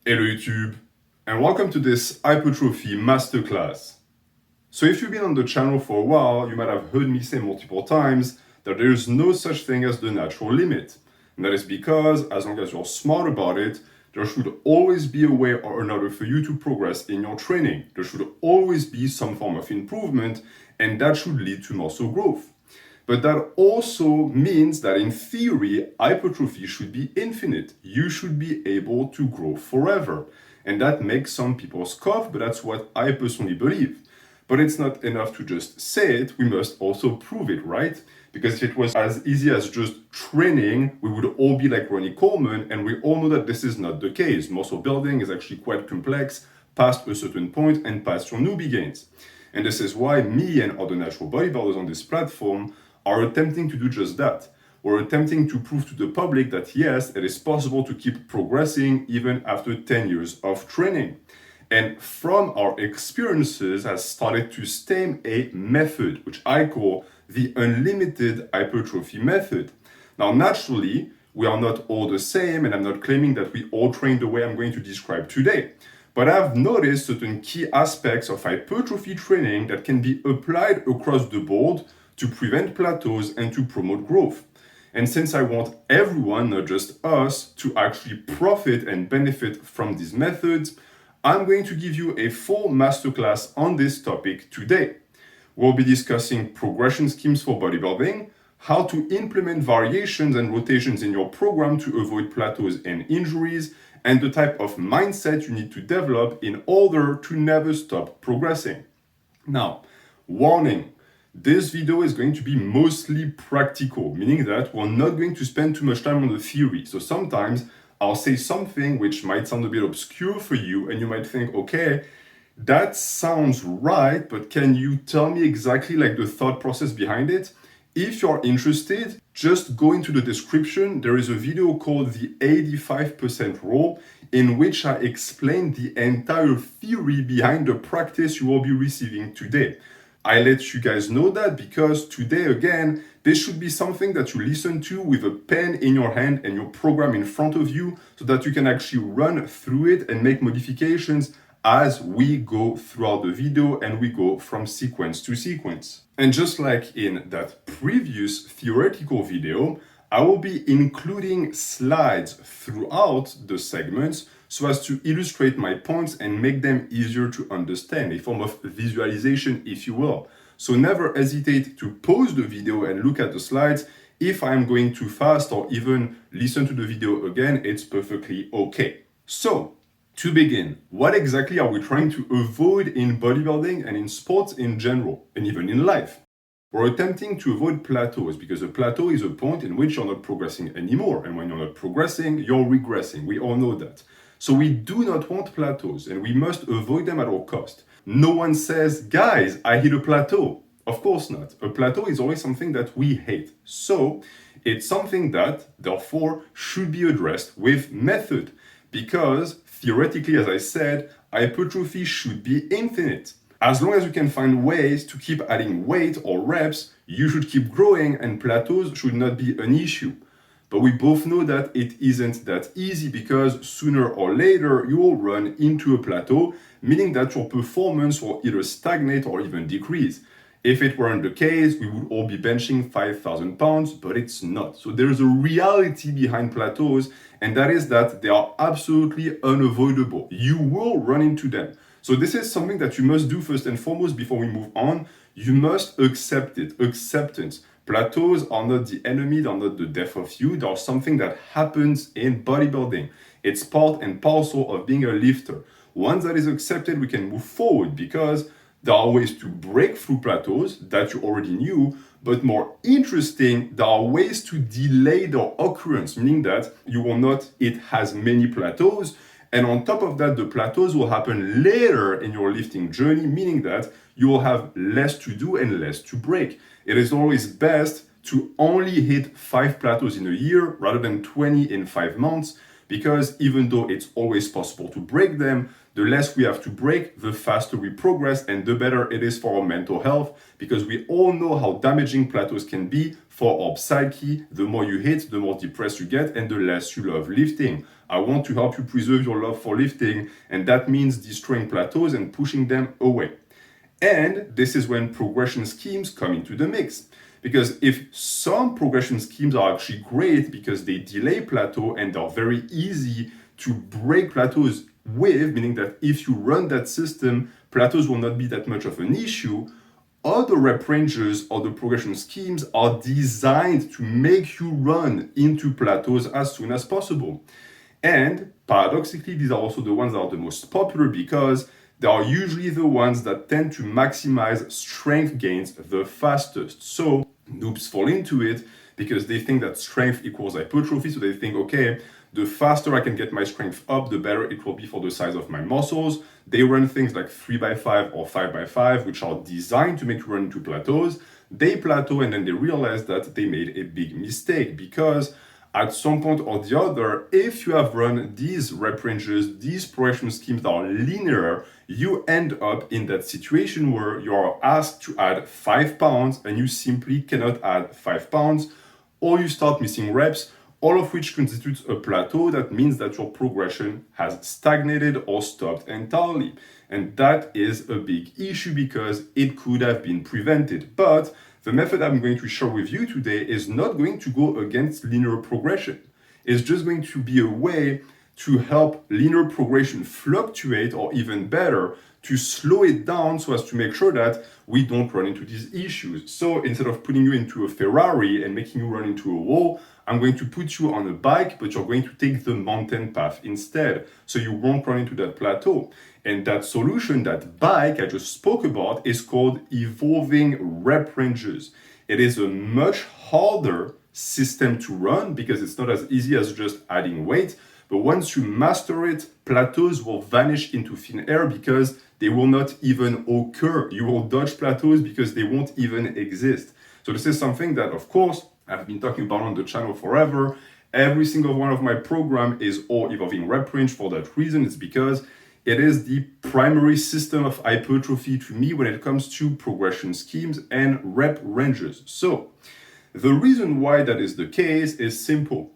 Hello YouTube, and welcome to this Hypertrophy Masterclass. So if you've been on the channel for a while, you might have heard me say multiple times that there is no such thing as the natural limit. And that is because, as long as you're smart about it, there should always be a way or another for you to progress in your training. There should always be some form of improvement, and that should lead to muscle growth. But that also means that in theory, hypertrophy should be infinite. You should be able to grow forever. And that makes some people scoff, but that's what I personally believe. But it's not enough to just say it, we must also prove it, right? Because if it was as easy as just training, we would all be like Ronnie Coleman, and we all know that this is not the case. Muscle building is actually quite complex past a certain point and past your newbie gains. And this is why me and other natural bodybuilders on this platform are attempting to do just that. We're attempting to prove to the public that yes, it is possible to keep progressing even after 10 years of training. And from our experiences has started to stem a method, which I call the unlimited hypertrophy method. Now, naturally, we are not all the same, and I'm not claiming that we all train the way I'm going to describe today. But I've noticed certain key aspects of hypertrophy training that can be applied across the board to prevent plateaus and to promote growth. And since I want everyone, not just us, to actually profit and benefit from these methods, I'm going to give you a full masterclass on this topic today. We'll be discussing progression schemes for bodybuilding, how to implement variations and rotations in your program to avoid plateaus and injuries, and the type of mindset you need to develop in order to never stop progressing. Now, warning. This video is going to be mostly practical, meaning that we're not going to spend too much time on the theory. So sometimes I'll say something which might sound a bit obscure for you, and you might think, okay, that sounds right, but can you tell me exactly like the thought process behind it? If you're interested, just go into the description. There is a video called the 85% rule, in which I explain the entire theory behind the practice you will be receiving today. I let you guys know that because today, again, this should be something that you listen to with a pen in your hand and your program in front of you so that you can actually run through it and make modifications as we go throughout the video and we go from sequence to sequence. And just like in that previous theoretical video, I will be including slides throughout the segments so as to illustrate my points and make them easier to understand, a form of visualization, if you will. So never hesitate to pause the video and look at the slides. If I'm going too fast or even listen to the video again, it's perfectly okay. So, to begin, what exactly are we trying to avoid in bodybuilding and in sports in general, and even in life? We're attempting to avoid plateaus because a plateau is a point in which you're not progressing anymore. And when you're not progressing, you're regressing. We all know that. So we do not want plateaus and we must avoid them at all cost. No one says, guys, I hit a plateau. Of course not. A plateau is always something that we hate. So it's something that, therefore, should be addressed with method. Because theoretically, as I said, hypertrophy should be infinite. As long as you can find ways to keep adding weight or reps, you should keep growing and plateaus should not be an issue. But we both know that it isn't that easy because sooner or later you will run into a plateau, meaning that your performance will either stagnate or even decrease. If it weren't the case, we would all be benching 5,000 pounds, but it's not. So there's a reality behind plateaus, and that is that they are absolutely unavoidable. You will run into them. So this is something that you must do first and foremost before we move on. You must accept it. Acceptance. Plateaus are not the enemy, they're not the death of you. They are something that happens in bodybuilding. It's part and parcel of being a lifter. Once that is accepted, we can move forward because there are ways to break through plateaus that you already knew, but more interesting, there are ways to delay their occurrence, meaning that you will not hit as many plateaus. And on top of that, the plateaus will happen later in your lifting journey, meaning that you will have less to do and less to break. It is always best to only hit 5 plateaus in a year rather than 20 in 5 months, because even though it's always possible to break them, the less we have to break, the faster we progress and the better it is for our mental health, because we all know how damaging plateaus can be for our psyche. The more you hit, the more depressed you get and the less you love lifting. I want to help you preserve your love for lifting, and that means destroying plateaus and pushing them away. And this is when progression schemes come into the mix. Because if some progression schemes are actually great because they delay plateau and are very easy to break plateaus with, meaning that if you run that system, plateaus will not be that much of an issue, other rep ranges or the progression schemes are designed to make you run into plateaus as soon as possible. And paradoxically, these are also the ones that are the most popular because they are usually the ones that tend to maximize strength gains the fastest. So noobs fall into it because they think that strength equals hypertrophy. So they think, okay, the faster I can get my strength up, the better it will be for the size of my muscles. They run things like 3x5 or 5x5, which are designed to make you run into plateaus. They plateau and then they realize that they made a big mistake because at some point or the other, if you have run these rep ranges, these progression schemes that are linear, you end up in that situation where you are asked to add 5 pounds and you simply cannot add 5 pounds, or you start missing reps, all of which constitutes a plateau. That means that your progression has stagnated or stopped entirely. And that is a big issue because it could have been prevented. But the method I'm going to share with you today is not going to go against linear progression. It's just going to be a way to help linear progression fluctuate, or even better, to slow it down so as to make sure that we don't run into these issues. So instead of putting you into a Ferrari and making you run into a wall, I'm going to put you on a bike, but you're going to take the mountain path instead, so you won't run into that plateau. And that solution, that bike I just spoke about, is called evolving rep ranges. It is a much harder system to run because it's not as easy as just adding weight. But once you master it, plateaus will vanish into thin air because they will not even occur. You will dodge plateaus because they won't even exist. So this is something that, of course, I've been talking about on the channel forever. Every single one of my program is all evolving rep range. For that reason, it's because it is the primary system of hypertrophy to me when it comes to progression schemes and rep ranges. So the reason why that is the case is simple.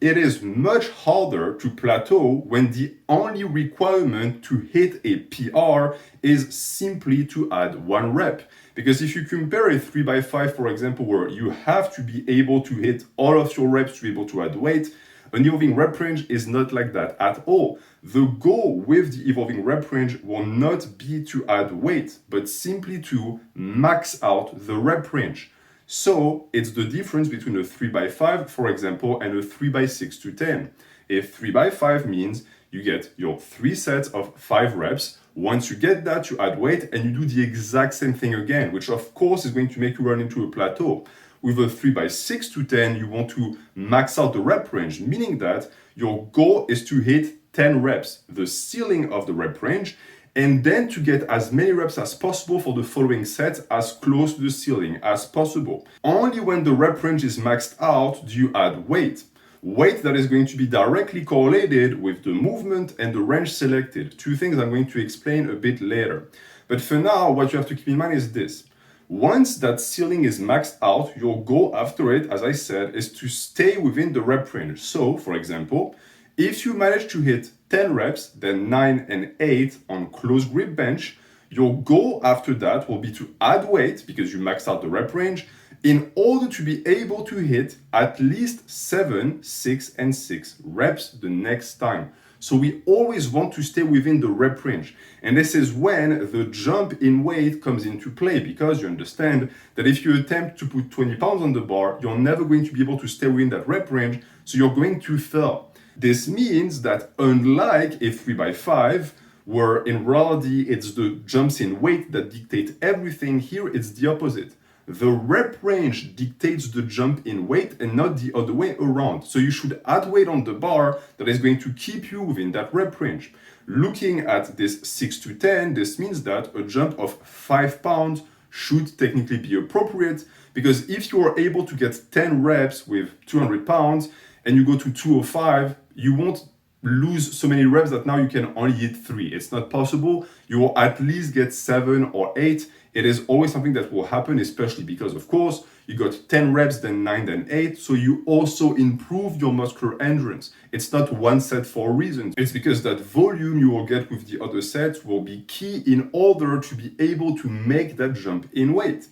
It is much harder to plateau when the only requirement to hit a PR is simply to add 1 rep. Because if you compare a 3x5, for example, where you have to be able to hit all of your reps to be able to add weight, an evolving rep range is not like that at all. The goal with the evolving rep range will not be to add weight, but simply to max out the rep range. So it's the difference between a 3x5, for example, and a 3x6 to 10. A 3x5 means you get your 3 sets of 5 reps. Once you get that, you add weight and you do the exact same thing again, which of course is going to make you run into a plateau. With a 3x6 to 10, you want to max out the rep range, meaning that your goal is to hit 10 reps, the ceiling of the rep range, and then to get as many reps as possible for the following sets as close to the ceiling as possible. Only when the rep range is maxed out do you add weight. Weight that is going to be directly correlated with the movement and the range selected. 2 things I'm going to explain a bit later. But for now, what you have to keep in mind is this. Once that ceiling is maxed out, your goal after it, as I said, is to stay within the rep range. So, for example, if you manage to hit 10 reps, then 9 and 8 on close grip bench, your goal after that will be to add weight because you maxed out the rep range in order to be able to hit at least 7, 6, and 6 reps the next time. So we always want to stay within the rep range. And this is when the jump in weight comes into play, because you understand that if you attempt to put 20 pounds on the bar, you're never going to be able to stay within that rep range, so you're going to fail. This means that unlike a 3x5, where in reality it's the jumps in weight that dictate everything, here it's the opposite. The rep range dictates the jump in weight and not the other way around. So you should add weight on the bar that is going to keep you within that rep range. Looking at this 6 to 10, this means that a jump of 5 pounds should technically be appropriate, because if you are able to get 10 reps with 200 pounds and you go to 205, you won't lose so many reps that now you can only hit 3. It's not possible. You will at least get 7 or 8. It is always something that will happen, especially because, of course, you got 10 reps, then 9, then 8. So you also improve your muscular endurance. It's not one set for a reason. It's because that volume you will get with the other sets will be key in order to be able to make that jump in weight.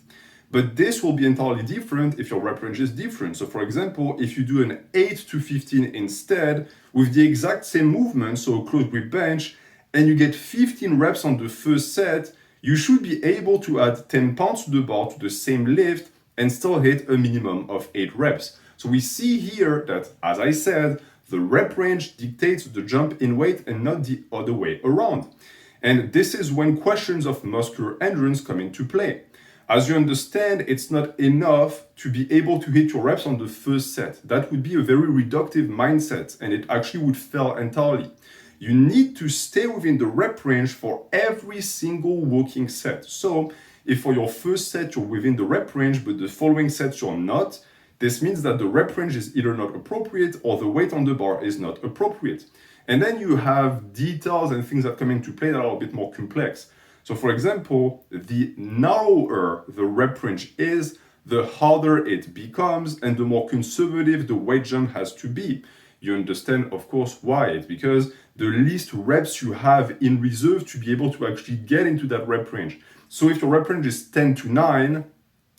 But this will be entirely different if your rep range is different. So for example, if you do an 8 to 15 instead with the exact same movement, so a close grip bench, and you get 15 reps on the first set, you should be able to add 10 pounds to the bar to the same lift and still hit a minimum of 8 reps. So we see here that, as I said, the rep range dictates the jump in weight and not the other way around. And this is when questions of muscular endurance come into play. As you understand, it's not enough to be able to hit your reps on the first set. That would be a very reductive mindset and it actually would fail entirely. You need to stay within the rep range for every single working set. So if for your first set you're within the rep range but the following sets you're not, this means that the rep range is either not appropriate or the weight on the bar is not appropriate. And then you have details and things that come into play that are a bit more complex. So for example, the narrower the rep range is, the harder it becomes and the more conservative the weight jump has to be. You understand, of course, why. It's because the least reps you have in reserve to be able to actually get into that rep range. So if your rep range is 10 to 9,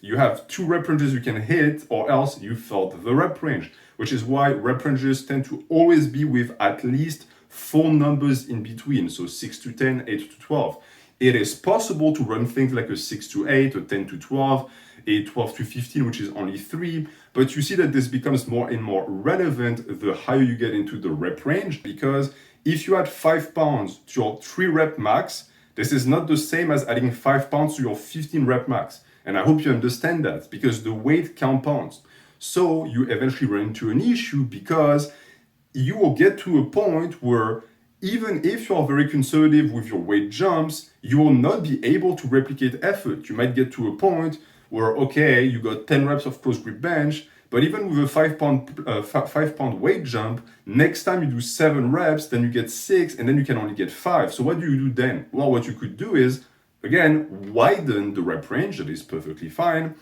you have 2 rep ranges you can hit, or else you failed the rep range, which is why rep ranges tend to always be with at least 4 numbers in between, so 6 to 10, 8 to 12. It is possible to run things like a 6 to 8, a 10 to 12, a 12 to 15, which is only 3, but you see that this becomes more and more relevant the higher you get into the rep range, because if you add 5 pounds to your 3 rep max, this is not the same as adding 5 pounds to your 15 rep max. And I hope you understand that, because the weight compounds. So you eventually run into an issue because you will get to a point where even if you're very conservative with your weight jumps, you will not be able to replicate effort. You might get to a point where, okay, you got 10 reps of close grip bench, but even with a 5 pound weight jump, next time you do 7 reps, then you get 6, and then you can only get 5. So what do you do then? Well, what you could do is, again, widen the rep range, that is perfectly fine.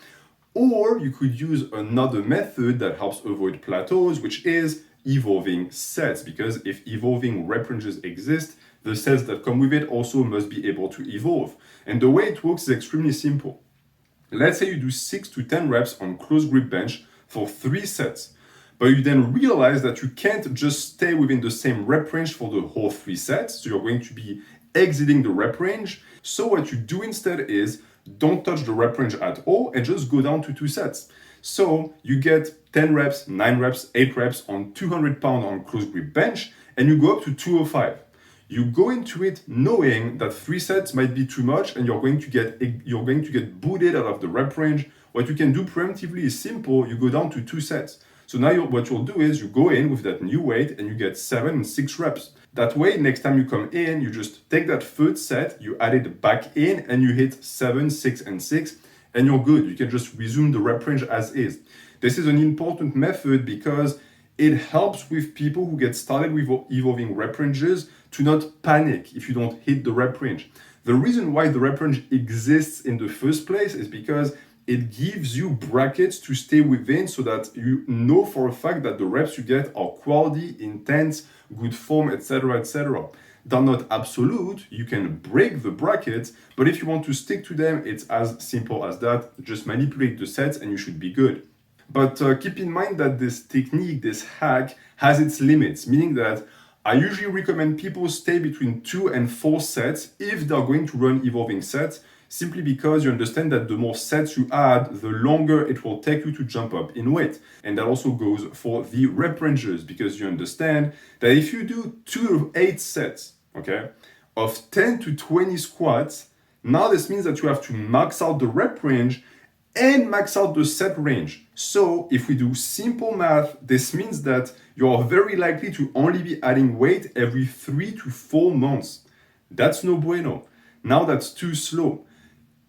Or you could use another method that helps avoid plateaus, which is evolving sets, because if evolving rep ranges exist, the sets that come with it also must be able to evolve. And the way it works is extremely simple. Let's say you do 6 to 10 reps on close grip bench for 3 sets, but you then realize that you can't just stay within the same rep range for the whole 3 sets, so you're going to be exiting the rep range. So what you do instead is don't touch the rep range at all and just go down to 2 sets. So you get 10 reps, 9 reps, 8 reps on 200 pounds on close grip bench, and you go up to 205. You go into it knowing that 3 sets might be too much and you're going to get booted out of the rep range. What you can do preemptively is simple. You go down to 2 sets. So now what you'll do is you go in with that new weight and you get 7 and 6 reps. That way, next time you come in, you just take that third set, you add it back in, and you hit 7, 6, and 6, and you're good. You can just resume the rep range as is. This is an important method because it helps with people who get started with evolving rep ranges to not panic if you don't hit the rep range. The reason why the rep range exists in the first place is because it gives you brackets to stay within so that you know for a fact that the reps you get are quality, intense, good form, etc., etc. They're not absolute. You can break the brackets, but if you want to stick to them, it's as simple as that. Just manipulate the sets and you should be good. But keep in mind that this technique, this hack, has its limits, meaning that I usually recommend people stay between 2 and 4 sets if they're going to run evolving sets, simply because you understand that the more sets you add, the longer it will take you to jump up in weight. And that also goes for the rep ranges, because you understand that if you do 2 to 8 sets, okay, of 10 to 20 squats, now this means that you have to max out the rep range and max out the set range. So if we do simple math, this means that you are very likely to only be adding weight every 3 to 4 months. That's no bueno. Now that's too slow.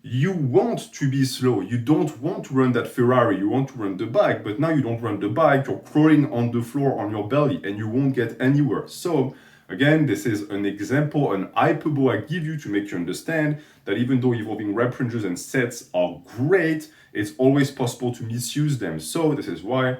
You want to be slow. You don't want to run that Ferrari. You want to run the bike, but now you don't run the bike. You're crawling on the floor on your belly and you won't get anywhere. So again, this is an example, an hyperbole I give you to make you understand that even though evolving rep ranges and sets are great, it's always possible to misuse them. So this is why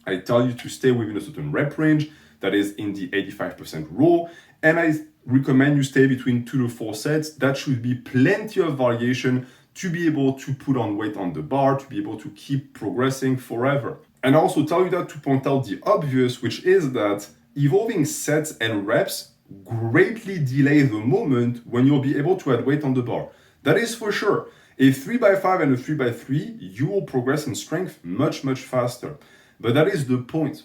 I tell you to stay within a certain rep range that is in the 85% rule, and I recommend you stay between 2 to 4 sets. That should be plenty of variation to be able to put on weight on the bar, to be able to keep progressing forever. And I also tell you that to point out the obvious, which is that evolving sets and reps greatly delay the moment when you'll be able to add weight on the bar. That is for sure. A 3x5 and a 3x3, you will progress in strength much, much faster. But that is the point.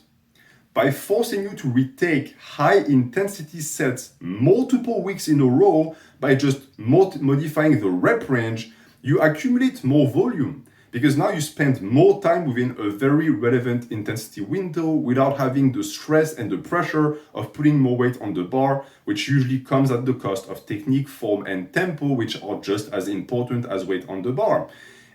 By forcing you to retake high intensity sets multiple weeks in a row, by just modifying the rep range, you accumulate more volume. Because now you spend more time within a very relevant intensity window without having the stress and the pressure of putting more weight on the bar, which usually comes at the cost of technique, form, and tempo, which are just as important as weight on the bar.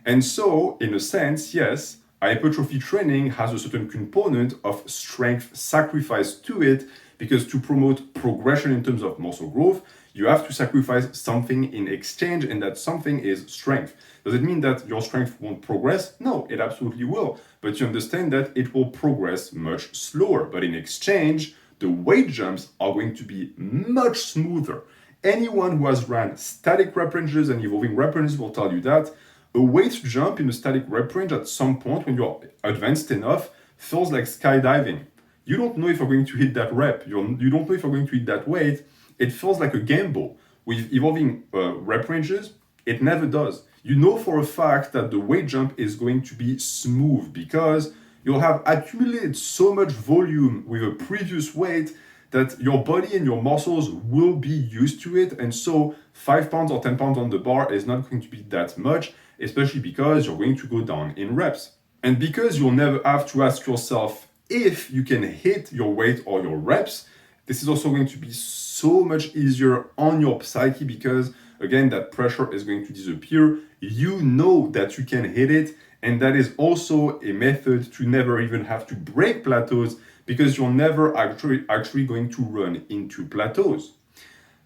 And so, in a sense, yes, hypertrophy training has a certain component of strength sacrifice to it, because to promote progression in terms of muscle growth, you have to sacrifice something in exchange, and that something is strength. Does it mean that your strength won't progress? No, it absolutely will. But you understand that it will progress much slower. But in exchange, the weight jumps are going to be much smoother. Anyone who has ran static rep ranges and evolving rep ranges will tell you that a weight jump in a static rep range at some point when you're advanced enough feels like skydiving. You don't know if you're going to hit that rep. You don't know if you're going to hit that weight. It feels like a gamble. With evolving rep ranges, it never does. You know for a fact that the weight jump is going to be smooth because you'll have accumulated so much volume with a previous weight that your body and your muscles will be used to it. And so 5 pounds or 10 pounds on the bar is not going to be that much, especially because you're going to go down in reps. And because you'll never have to ask yourself if you can hit your weight or your reps, this is also going to be so much easier on your psyche because, again, that pressure is going to disappear. You know that you can hit it, and that is also a method to never even have to break plateaus because you're never actually going to run into plateaus.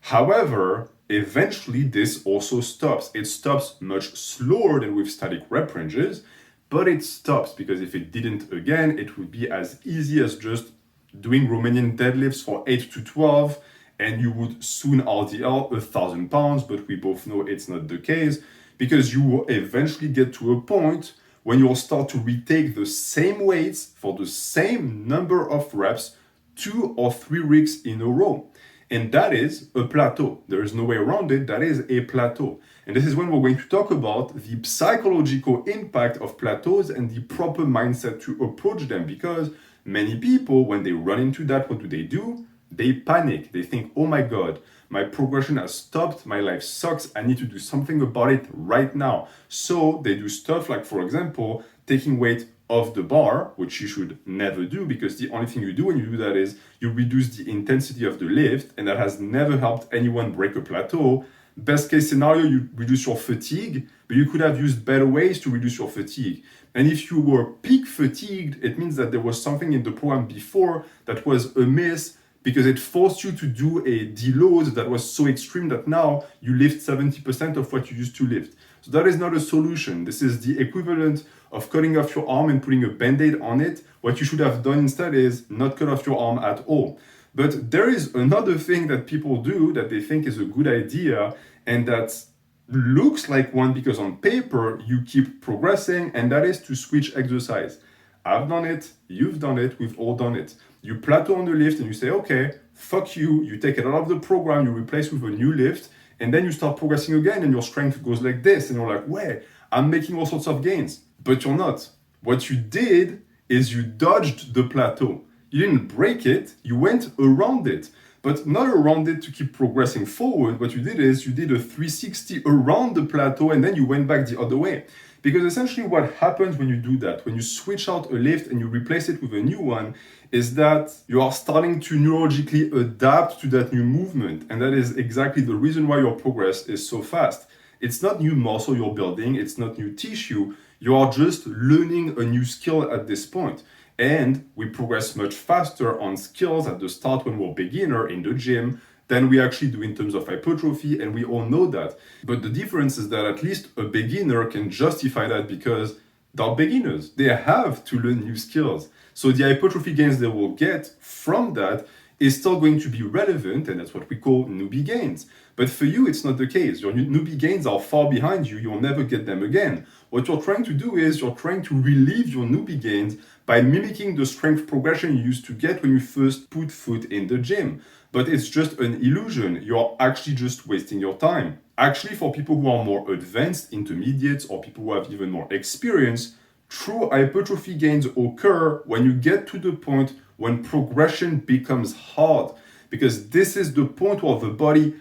However, eventually this also stops. It stops much slower than with static rep ranges, but it stops because if it didn't, again, it would be as easy as just doing Romanian deadlifts for 8 to 12, and you would soon RDL 1,000 pounds, but we both know it's not the case because you will eventually get to a point when you'll start to retake the same weights for the same number of reps 2 or 3 weeks in a row. And that is a plateau. There is no way around it. That is a plateau. And this is when we're going to talk about the psychological impact of plateaus and the proper mindset to approach them. Because many people, when they run into that, what do? They panic. They think, oh my God, my progression has stopped. My life sucks. I need to do something about it right now. So they do stuff like, for example, taking weight off the bar, which you should never do because the only thing you do when you do that is you reduce the intensity of the lift, and that has never helped anyone break a plateau. Best case scenario, you reduce your fatigue, but you could have used better ways to reduce your fatigue. And if you were peak fatigued, it means that there was something in the program before that was amiss because it forced you to do a deload that was so extreme that now you lift 70% of what you used to lift. So that is not a solution. This is the equivalent of cutting off your arm and putting a band-aid on it. What you should have done instead is not cut off your arm at all. But there is another thing that people do that they think is a good idea, and that looks like one because on paper you keep progressing, and that is to switch exercise. I've done it, you've done it, we've all done it. You plateau on the lift and you say, okay, fuck you, you take it out of the program, you replace with a new lift, and then you start progressing again and your strength goes like this, and you're like, wait, I'm making all sorts of gains. But you're not. What you did is you dodged the plateau. You didn't break it, you went around it. But not around it to keep progressing forward. What you did is you did a 360 around the plateau and then you went back the other way. Because essentially what happens when you do that, when you switch out a lift and you replace it with a new one, is that you are starting to neurologically adapt to that new movement. And that is exactly the reason why your progress is so fast. It's not new muscle you're building, it's not new tissue. You are just learning a new skill at this point. And we progress much faster on skills at the start when we're beginner in the gym than we actually do in terms of hypertrophy, and we all know that. But the difference is that at least a beginner can justify that because they're beginners. They have to learn new skills. So the hypertrophy gains they will get from that is still going to be relevant, and that's what we call newbie gains. But for you, it's not the case. Your newbie gains are far behind you. You'll never get them again. What you're trying to do is you're trying to relieve your newbie gains by mimicking the strength progression you used to get when you first put foot in the gym. But it's just an illusion. You're actually just wasting your time. Actually, for people who are more advanced, intermediates, or people who have even more experience, true hypertrophy gains occur when you get to the point when progression becomes hard. Because this is the point where the body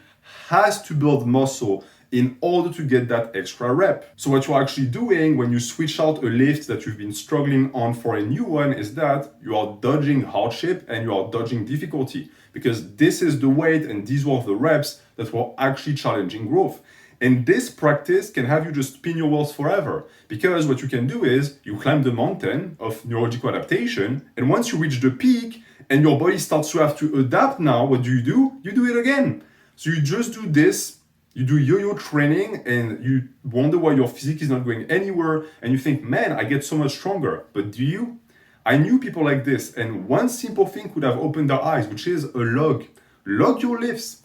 has to build muscle in order to get that extra rep. So what you're actually doing when you switch out a lift that you've been struggling on for a new one is that you are dodging hardship and you are dodging difficulty, because this is the weight and these were the reps that were actually challenging growth. And this practice can have you just spin your wheels forever, because what you can do is you climb the mountain of neurological adaptation, and once you reach the peak and your body starts to have to adapt now, what do? You do it again. So you just do this. You do yo-yo training and you wonder why your physique is not going anywhere and you think, man, I get so much stronger. But do you? I knew people like this, and one simple thing could have opened their eyes, which is a log. Log your lifts.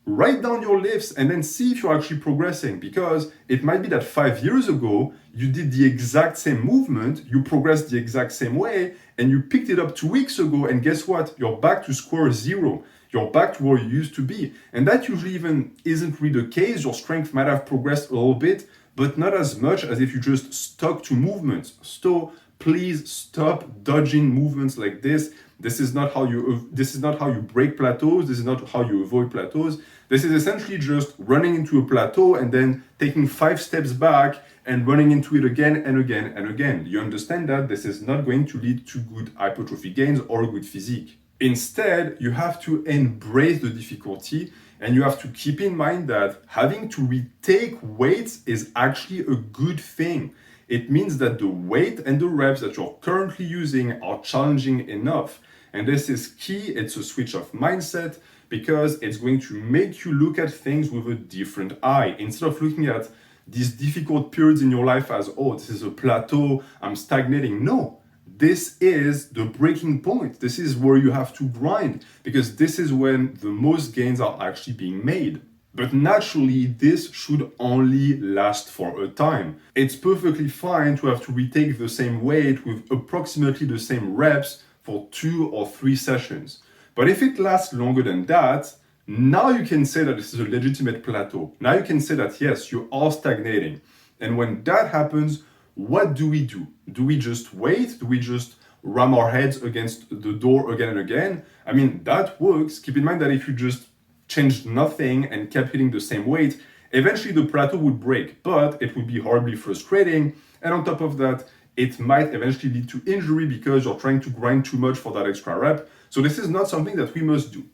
Write down your lifts and then see if you're actually progressing, because it might be that 5 years ago, you did the exact same movement, you progressed the exact same way, and you picked it up 2 weeks ago, and guess what? You're back to square zero. You're back to where you used to be. And that usually even isn't really the case. Your strength might have progressed a little bit, but not as much as if you just stuck to movements. So please stop dodging movements like this. This is not how you break plateaus. This is not how you avoid plateaus. This is essentially just running into a plateau and then taking 5 steps back and running into it again and again and again. You understand that this is not going to lead to good hypertrophy gains or a good physique. Instead, you have to embrace the difficulty, and you have to keep in mind that having to retake weights is actually a good thing. It means that the weight and the reps that you're currently using are challenging enough. And this is key. It's a switch of mindset, because it's going to make you look at things with a different eye. Instead of looking at these difficult periods in your life as, oh, this is a plateau, I'm stagnating. No. This is the breaking point. This is where you have to grind, because this is when the most gains are actually being made. But naturally, this should only last for a time. It's perfectly fine to have to retake the same weight with approximately the same reps for 2 or 3 sessions. But if it lasts longer than that, now you can say that this is a legitimate plateau. Now you can say that, yes, you are stagnating. And when that happens, what do we do? Do we just wait? Do we just ram our heads against the door again and again? I mean, that works. Keep in mind that if you just changed nothing and kept hitting the same weight, eventually the plateau would break, but it would be horribly frustrating. And on top of that, it might eventually lead to injury because you're trying to grind too much for that extra rep. So this is not something that we must do.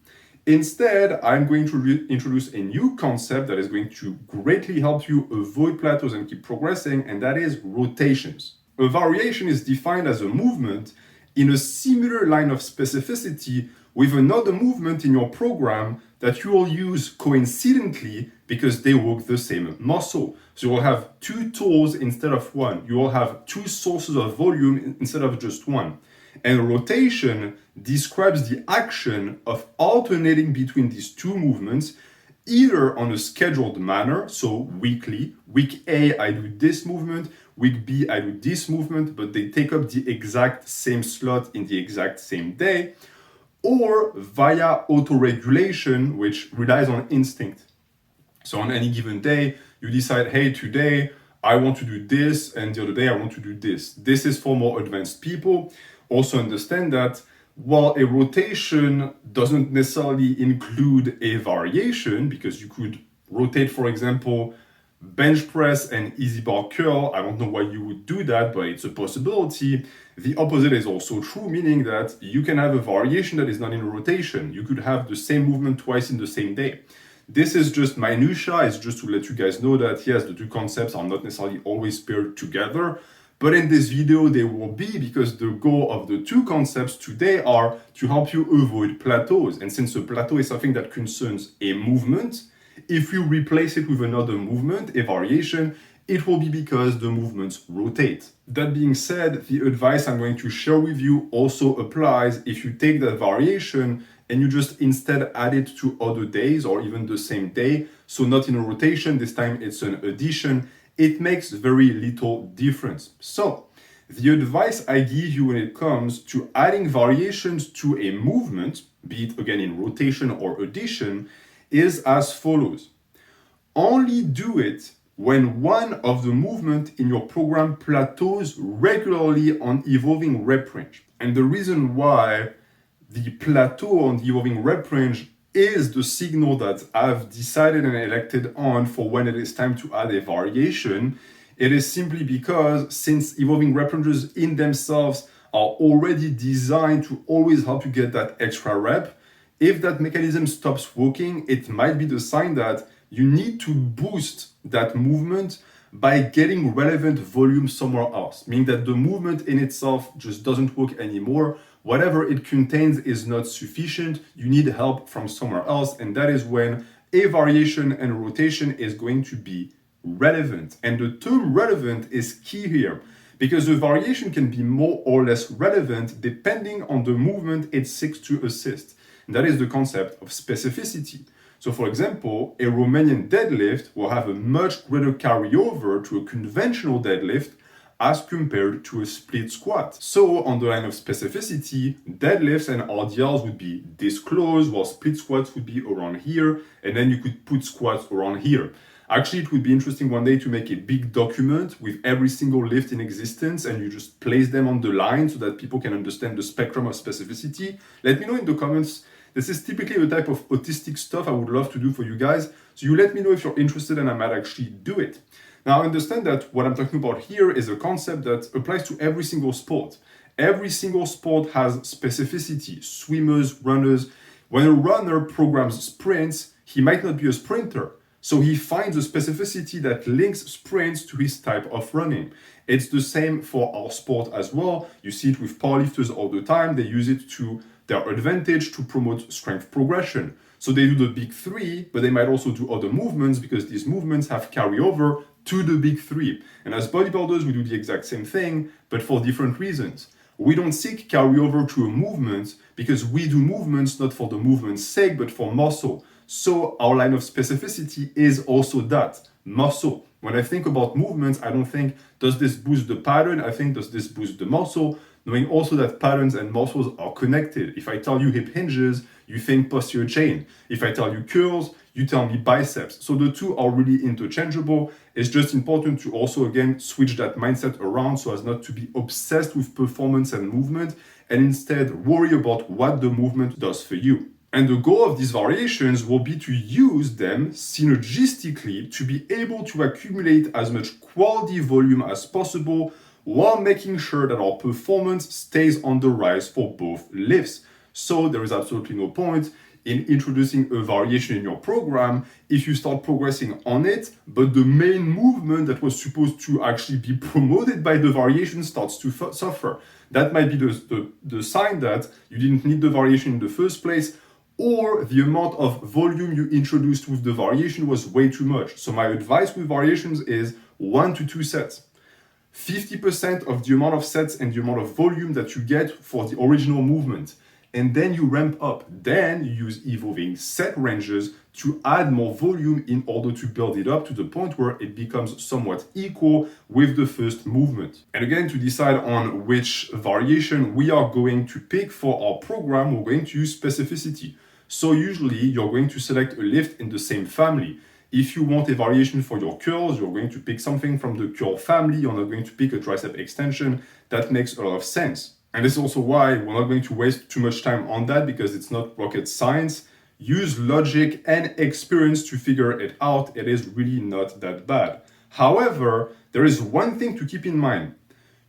Instead, I'm going to introduce a new concept that is going to greatly help you avoid plateaus and keep progressing, and that is rotations. A variation is defined as a movement in a similar line of specificity with another movement in your program that you will use coincidentally because they work the same muscle. So you will have 2 tools instead of 1. You will have 2 sources of volume instead of just 1. And rotation describes the action of alternating between these 2 movements, either on a scheduled manner, so weekly. Week A, I do this movement. Week B, I do this movement, but they take up the exact same slot in the exact same day. Or via autoregulation, which relies on instinct. So on any given day, you decide, hey, today I want to do this, and the other day I want to do this. This is for more advanced people. Also understand that while a rotation doesn't necessarily include a variation, because you could rotate, for example, bench press and easy bar curl. I don't know why you would do that, but it's a possibility. The opposite is also true, meaning that you can have a variation that is not in a rotation. You could have the same movement twice in the same day. This is just minutia, it's just to let you guys know that yes, the two concepts are not necessarily always paired together, but in this video they will be, because the goal of the two concepts today are to help you avoid plateaus. And since a plateau is something that concerns a movement, if you replace it with another movement, a variation, it will be because the movements rotate. That being said, the advice I'm going to share with you also applies if you take that variation and you just instead add it to other days or even the same day. So not in a rotation, this time it's an addition. It makes very little difference. So the advice I give you when it comes to adding variations to a movement, be it again in rotation or addition, is as follows. Only do it when one of the movement in your program plateaus regularly on evolving rep range. And the reason why the plateau on the evolving rep range is the signal that I've decided and elected on for when it is time to add a variation. It is simply because since evolving rep ranges in themselves are already designed to always help you get that extra rep, if that mechanism stops working, it might be the sign that you need to boost that movement by getting relevant volume somewhere else, meaning that the movement in itself just doesn't work anymore. Whatever it contains is not sufficient. You need help from somewhere else, and that is when a variation and rotation is going to be relevant. And the term relevant is key here, because the variation can be more or less relevant depending on the movement it seeks to assist. And that is the concept of specificity. So for example, a Romanian deadlift will have a much greater carryover to a conventional deadlift as compared to a split squat. So on the line of specificity, deadlifts and RDLs would be disclosed, while split squats would be around here, and then you could put squats around here. Actually, it would be interesting one day to make a big document with every single lift in existence, and you just place them on the line so that people can understand the spectrum of specificity. Let me know in the comments. This is typically the type of autistic stuff I would love to do for you guys. So you let me know if you're interested and I might actually do it. Now understand that what I'm talking about here is a concept that applies to every single sport. Every single sport has specificity. Swimmers, runners. When a runner programs sprints, he might not be a sprinter. So he finds a specificity that links sprints to his type of running. It's the same for our sport as well. You see it with powerlifters all the time. They use it to their advantage to promote strength progression. So they do the big three, but they might also do other movements because these movements have carryover to the big three. And as bodybuilders, we do the exact same thing, but for different reasons. We don't seek carryover to a movement because we do movements not for the movement's sake, but for muscle. So our line of specificity is also that, muscle. When I think about movements, I don't think, does this boost the pattern? I think, does this boost the muscle? Knowing also that patterns and muscles are connected. If I tell you hip hinges, you think posterior chain. If I tell you curls, you tell me biceps. So the two are really interchangeable. It's just important to also, again, switch that mindset around so as not to be obsessed with performance and movement, and instead worry about what the movement does for you. And the goal of these variations will be to use them synergistically to be able to accumulate as much quality volume as possible while making sure that our performance stays on the rise for both lifts. So there is absolutely no point in introducing a variation in your program if you start progressing on it, but the main movement that was supposed to actually be promoted by the variation starts to suffer. That might be the sign that you didn't need the variation in the first place, or the amount of volume you introduced with the variation was way too much. So my advice with variations is 1 to 2 sets. 50% of the amount of sets and the amount of volume that you get for the original movement. And then you ramp up. Then you use evolving set ranges to add more volume in order to build it up to the point where it becomes somewhat equal with the first movement. And again, to decide on which variation we are going to pick for our program, we're going to use specificity. So usually you're going to select a lift in the same family. If you want a variation for your curls, you're going to pick something from the curl family. You're not going to pick a tricep extension. That makes a lot of sense. And this is also why we're not going to waste too much time on that, because it's not rocket science. Use logic and experience to figure it out. It is really not that bad. However, there is one thing to keep in mind.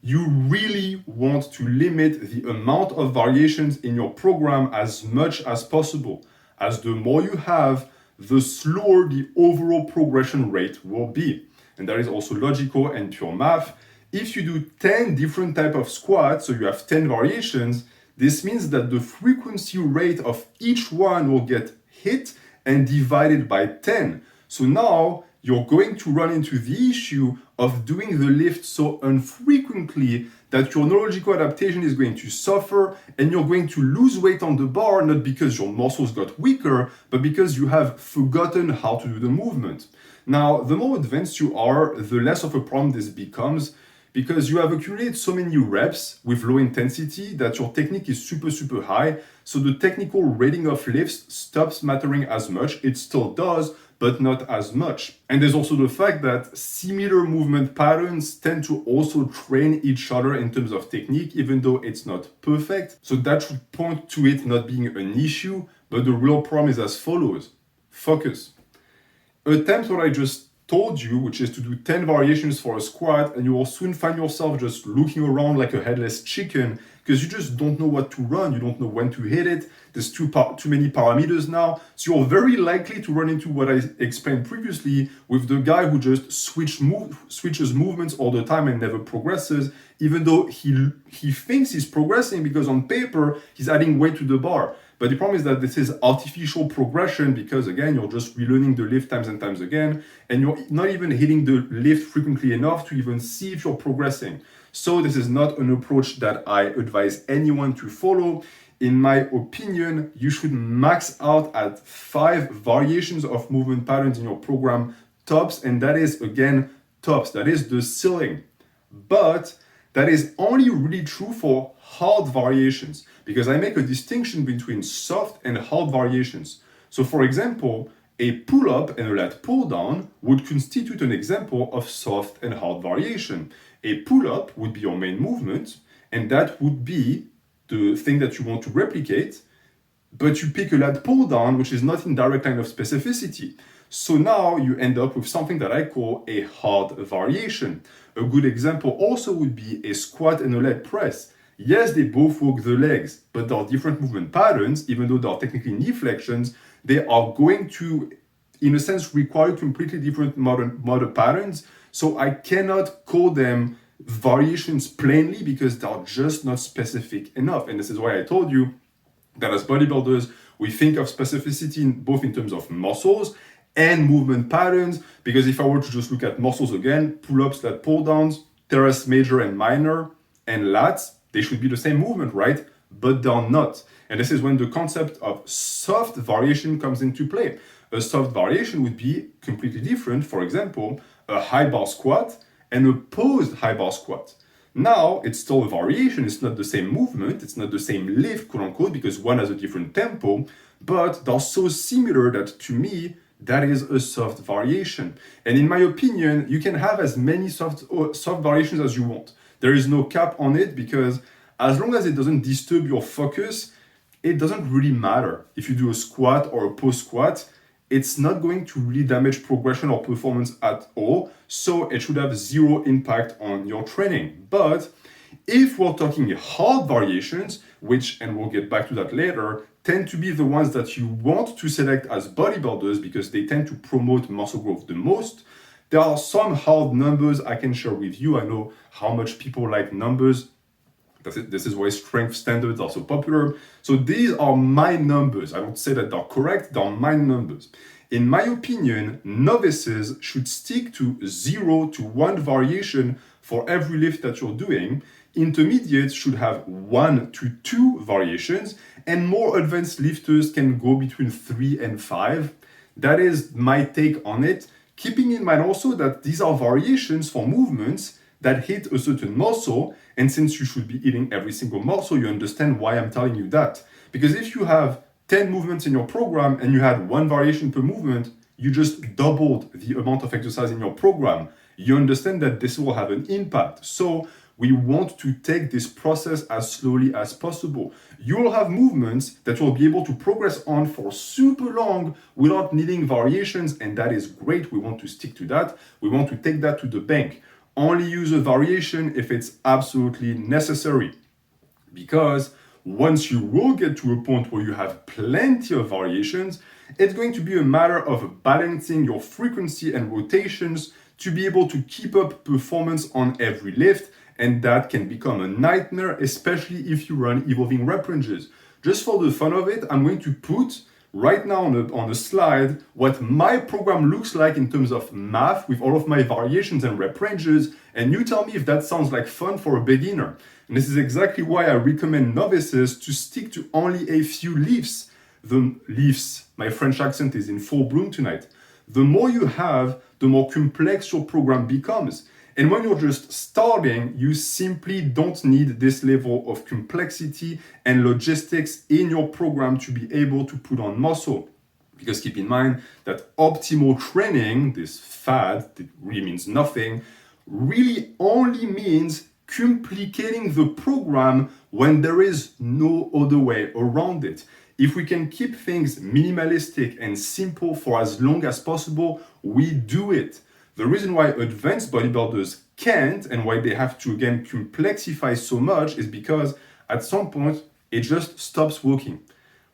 You really want to limit the amount of variations in your program as much as possible. As the more you have, the slower the overall progression rate will be. And that is also logical and pure math. If you do 10 different types of squats, so you have 10 variations, this means that the frequency rate of each one will get hit and divided by 10. So now you're going to run into the issue of doing the lift so infrequently that your neurological adaptation is going to suffer and you're going to lose weight on the bar, not because your muscles got weaker, but because you have forgotten how to do the movement. Now, the more advanced you are, the less of a problem this becomes, because you have accumulated so many reps with low intensity that your technique is super high. So the technical rating of lifts stops mattering as much. It still does, but not as much. And there's also the fact that similar movement patterns tend to also train each other in terms of technique, even though it's not perfect. So that should point to it not being an issue, but the real problem is as follows. Focus. Attempt what I just told you, which is to do 10 variations for a squat, and you will soon find yourself just looking around like a headless chicken because you just don't know what to run, you don't know when to hit it. There's too many parameters now. So you're very likely to run into what I explained previously with the guy who just switches movements all the time and never progresses, even though he thinks he's progressing because on paper he's adding weight to the bar. But the problem is that this is artificial progression because, again, you're just relearning the lift times and times again, and you're not even hitting the lift frequently enough to even see if you're progressing. So this is not an approach that I advise anyone to follow. In my opinion, you should max out at 5 variations of movement patterns in your program tops, and that is, again, tops. That is the ceiling. But that is only really true for hard variations, because I make a distinction between soft and hard variations. So for example, a pull-up and a lat pull-down would constitute an example of soft and hard variation. A pull-up would be your main movement, and that would be the thing that you want to replicate, but you pick a lat pull-down, which is not in direct line of specificity. So now you end up with something that I call a hard variation. A good example also would be a squat and a leg press. Yes, they both work the legs, but they are different movement patterns. Even though they are technically knee flexions, they are going to, in a sense, require completely different motor patterns. So I cannot call them variations plainly because they are just not specific enough. And this is why I told you that as bodybuilders, we think of specificity both in terms of muscles and movement patterns, because if I were to just look at muscles again, pull-ups, lat pull-downs, teres major and minor, and lats, they should be the same movement, right? But they're not. And this is when the concept of soft variation comes into play. A soft variation would be completely different. For example, a high bar squat and a posed high bar squat. Now, it's still a variation, it's not the same movement, it's not the same lift, quote unquote, because one has a different tempo, but they're so similar that to me, that is a soft variation. And in my opinion, you can have as many soft variations as you want. There is no cap on it because as long as it doesn't disturb your focus, it doesn't really matter. If you do a squat or a post squat, it's not going to really damage progression or performance at all. So it should have zero impact on your training. But if we're talking hard variations, which, and we'll get back to that later, tend to be the ones that you want to select as bodybuilders because they tend to promote muscle growth the most, there are some hard numbers I can share with you. I know how much people like numbers. This is why strength standards are so popular. So these are my numbers. I don't say that they're correct, they're my numbers. In my opinion, novices should stick to 0 to 1 variation for every lift that you're doing. Intermediates should have 1 to 2 variations, and more advanced lifters can go between 3 and 5. That is my take on it. Keeping in mind also that these are variations for movements that hit a certain muscle, and since you should be hitting every single muscle, you understand why I'm telling you that. Because if you have 10 movements in your program and you had 1 variation per movement, you just doubled the amount of exercise in your program. You understand that this will have an impact. So we want to take this process as slowly as possible. You will have movements that you'll be able to progress on for super long without needing variations, and that is great. We want to stick to that. We want to take that to the bank. Only use a variation if it's absolutely necessary. Because once you will get to a point where you have plenty of variations, It's going to be a matter of balancing your frequency and rotations to be able to keep up performance on every lift, and that can become a nightmare, especially if you run evolving rep ranges. Just for the fun of it, I'm going to put right now on a slide what my program looks like in terms of math with all of my variations and rep ranges, and you tell me if that sounds like fun for a beginner. And this is exactly why I recommend novices to stick to only a few lifts. The lifts, my French accent is in full bloom tonight. The more you have, the more complex your program becomes. And when you're just starting, you simply don't need this level of complexity and logistics in your program to be able to put on muscle. Because keep in mind that optimal training, this fad that really means nothing, really only means complicating the program when there is no other way around it. If we can keep things minimalistic and simple for as long as possible, we do it. The reason why advanced bodybuilders can't and why they have to again complexify so much is because at some point it just stops working.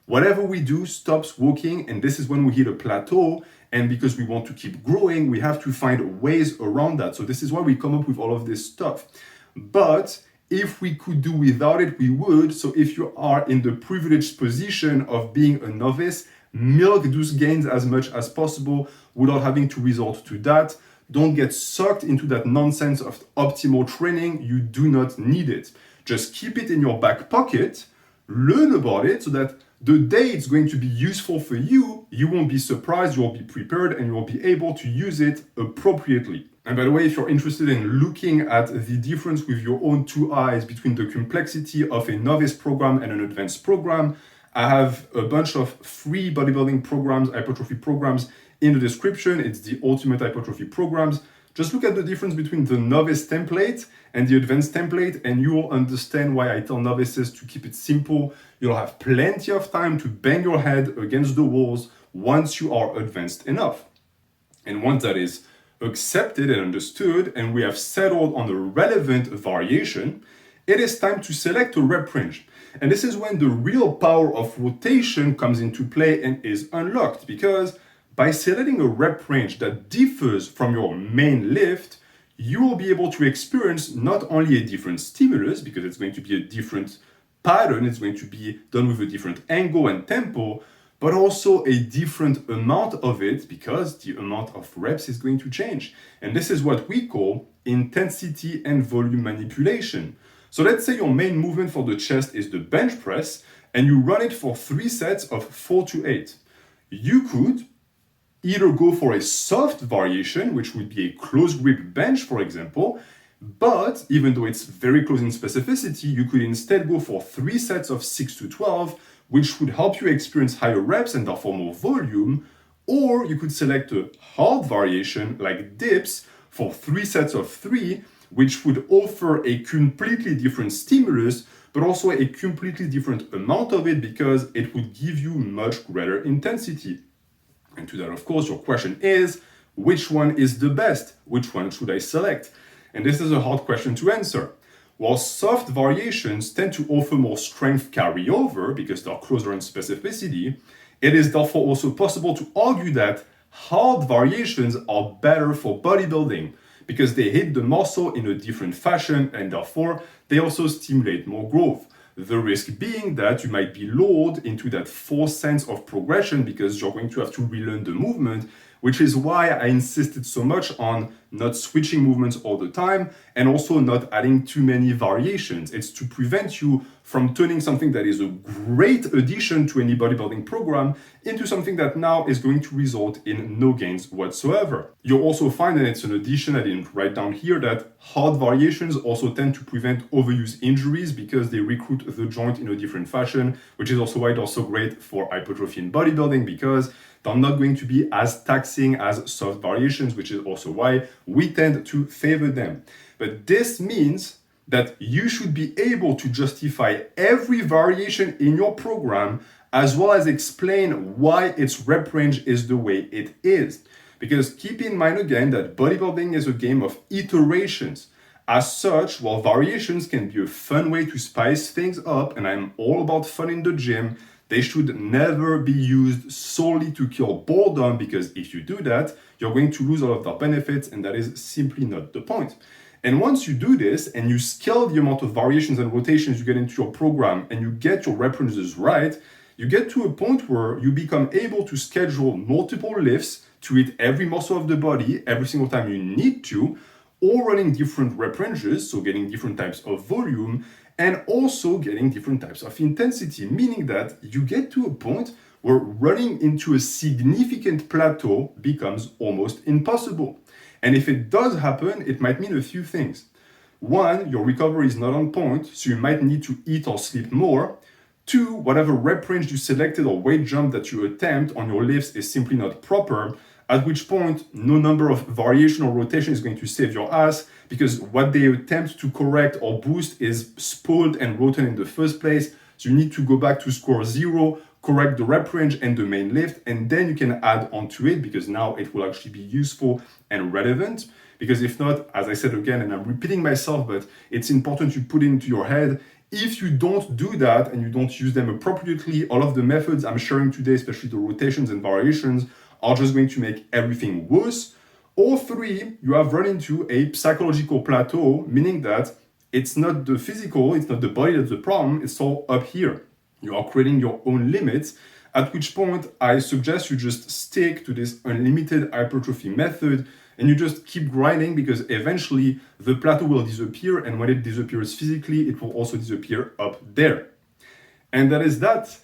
Whatever we do stops working, and this is when we hit a plateau, and because we want to keep growing, we have to find ways around that. So this is why we come up with all of this stuff. But if we could do without it, we would. So if you are in the privileged position of being a novice, milk those gains as much as possible without having to resort to that. Don't get sucked into that nonsense of optimal training. You do not need it. Just keep it in your back pocket, learn about it so that the day it's going to be useful for you, you won't be surprised, you'll be prepared, and you'll be able to use it appropriately. And by the way, if you're interested in looking at the difference with your own two eyes between the complexity of a novice program and an advanced program, I have a bunch of free bodybuilding programs, hypertrophy programs in the description. It's the ultimate hypertrophy programs. Just look at the difference between the novice template and the advanced template, and you will understand why I tell novices to keep it simple. You'll have plenty of time to bang your head against the walls once you are advanced enough. And once that is accepted and understood, and we have settled on the relevant variation, it is time to select a rep range. And this is when the real power of rotation comes into play and is unlocked, because by selecting a rep range that differs from your main lift, you will be able to experience not only a different stimulus, because it's going to be a different pattern, it's going to be done with a different angle and tempo, but also a different amount of it, because the amount of reps is going to change. And this is what we call intensity and volume manipulation. So let's say your main movement for the chest is the bench press, and you run it for 3 sets of 4 to 8. You could either go for a soft variation, which would be a close grip bench, for example, but even though it's very close in specificity, you could instead go for 3 sets of 6 to 12, which would help you experience higher reps and therefore more volume, or you could select a hard variation like dips for 3 sets of 3, which would offer a completely different stimulus, but also a completely different amount of it because it would give you much greater intensity. And to that, of course, your question is, which one is the best? Which one should I select? And this is a hard question to answer. While soft variations tend to offer more strength carryover because they're closer in specificity, it is therefore also possible to argue that hard variations are better for bodybuilding because they hit the muscle in a different fashion and therefore they also stimulate more growth. The risk being that you might be lured into that false sense of progression because you're going to have to relearn the movement, which is why I insisted so much on not switching movements all the time and also not adding too many variations. It's to prevent you from turning something that is a great addition to any bodybuilding program into something that now is going to result in no gains whatsoever. You'll also find, and it's an addition I didn't write down here, that hard variations also tend to prevent overuse injuries because they recruit the joint in a different fashion, which is also why they're so great for hypertrophy and bodybuilding because they're not going to be as taxing as soft variations, which is also why we tend to favor them. But this means that you should be able to justify every variation in your program as well as explain why its rep range is the way it is. Because keep in mind again that bodybuilding is a game of iterations. As such, while variations can be a fun way to spice things up, and I'm all about fun in the gym, They should never be used solely to kill boredom, because if you do that, you're going to lose all of their benefits, and that is simply not the point. And once you do this and you scale the amount of variations and rotations you get into your program and you get your rep ranges right, you get to a point where you become able to schedule multiple lifts to hit every muscle of the body every single time you need to, or running different rep ranges, so getting different types of volume, and also getting different types of intensity, meaning that you get to a point where running into a significant plateau becomes almost impossible. And if it does happen, it might mean a few things. One, your recovery is not on point, so you might need to eat or sleep more. Two, whatever rep range you selected or weight jump that you attempt on your lifts is simply not proper, at which point no number of variation or rotation is going to save your ass, because what they attempt to correct or boost is spoiled and rotten in the first place. So you need to go back to score zero, correct the rep range and the main lift, and then you can add onto it, because now it will actually be useful and relevant. Because if not, as I said again, and I'm repeating myself, but it's important to put into your head, if you don't do that and you don't use them appropriately, all of the methods I'm sharing today, especially the rotations and variations, are just going to make everything worse. Or three, you have run into a psychological plateau, meaning that it's not the physical, it's not the body that's the problem, it's all up here. You are creating your own limits, at which point I suggest you just stick to this unlimited hypertrophy method and you just keep grinding, because eventually the plateau will disappear, and when it disappears physically, it will also disappear up there. And that is that.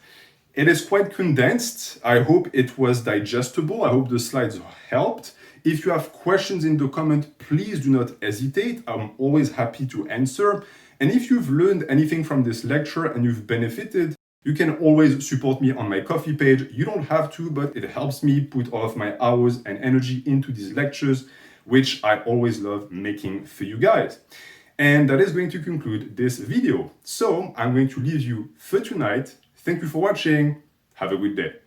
It is quite condensed. I hope it was digestible. I hope the slides helped. If you have questions in the comment, please do not hesitate. I'm always happy to answer. And if you've learned anything from this lecture and you've benefited, you can always support me on my Ko-fi page. You don't have to, but it helps me put all of my hours and energy into these lectures, which I always love making for you guys. And that is going to conclude this video. So I'm going to leave you for tonight. Thank you for watching. Have a good day.